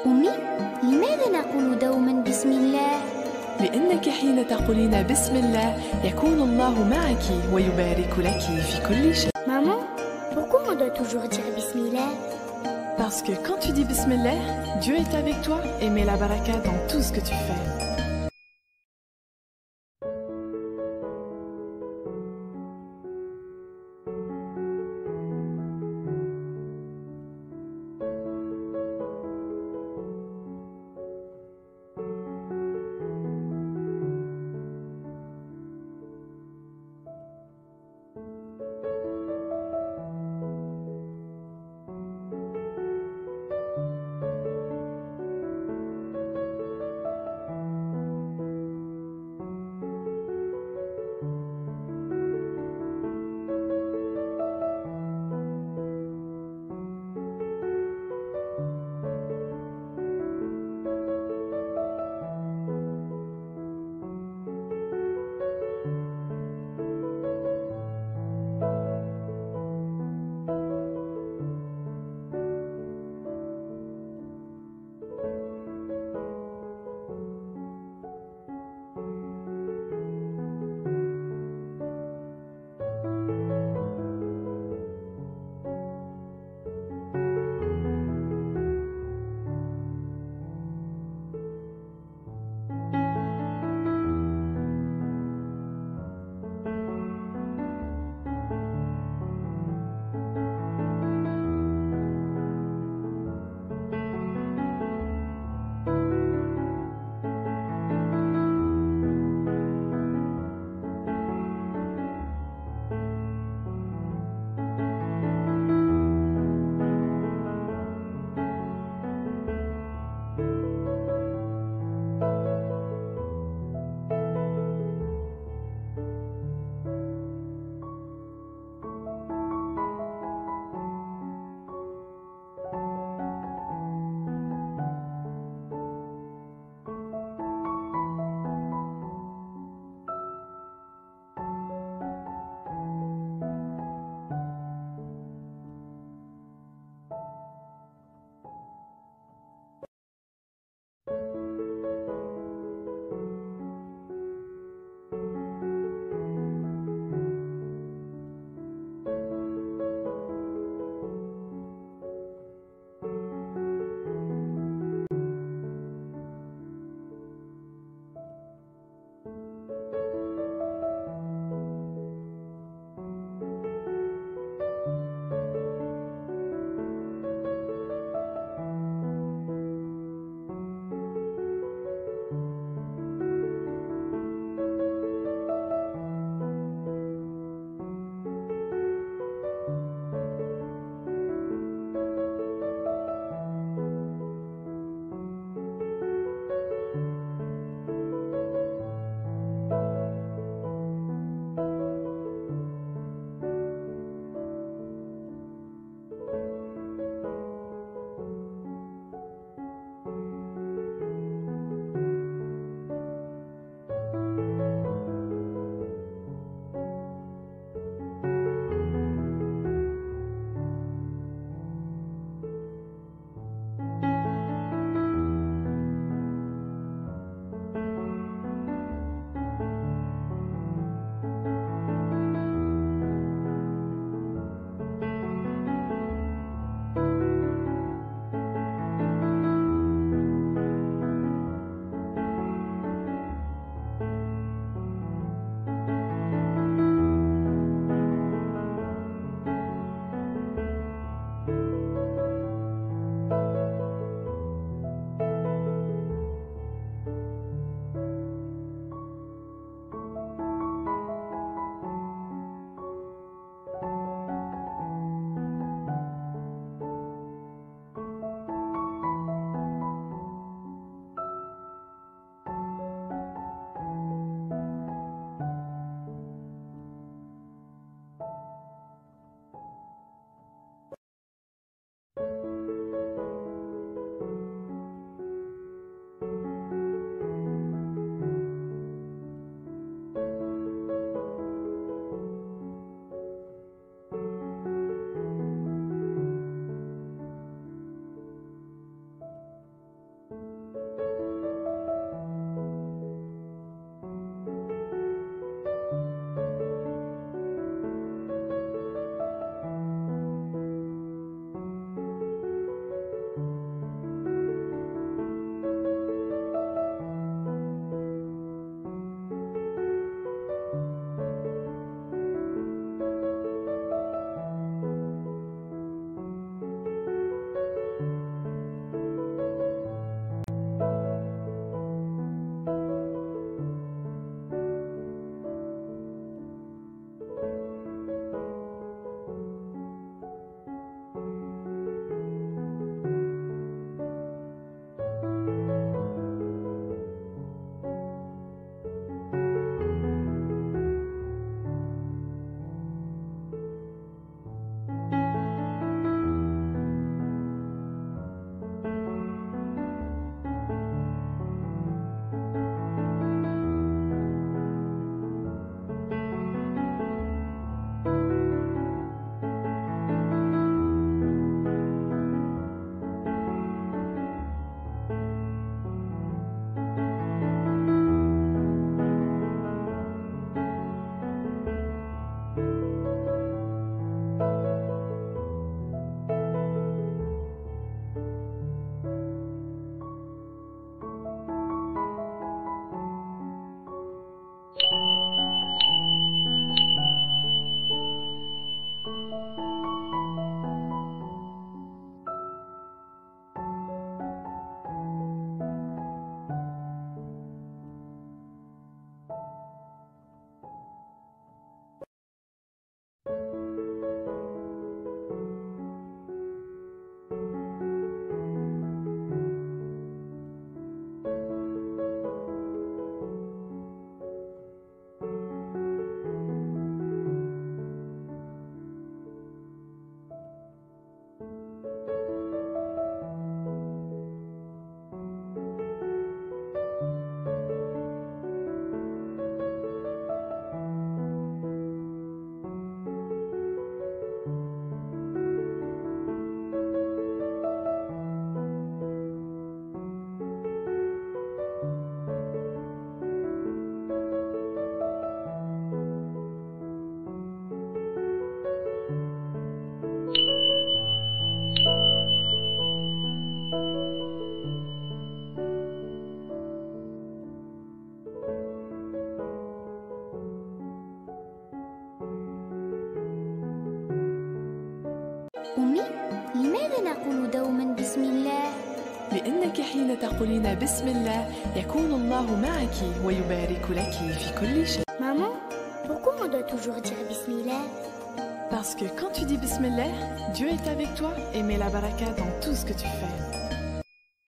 أمي، لماذا نقول دوما بسم الله؟ لأنك حين تقولين بسم الله يكون الله معك ويبارك لك في كل شيء. Maman, pourquoi on doit toujours dire Bismillah? Parce que quand tu dis Bismillah, Dieu est avec toi et met la baraka dans tout ce que tu fais. أمي، لماذا نقول دوما بسم الله؟ لأنك حين تقولين بسم الله يكون الله معك ويبارك لك في كل شيء. Maman, pourquoi on doit toujours dire Bismillah? Parce que quand tu dis Bismillah, Dieu est avec toi et met la baraka dans tout ce que tu fais.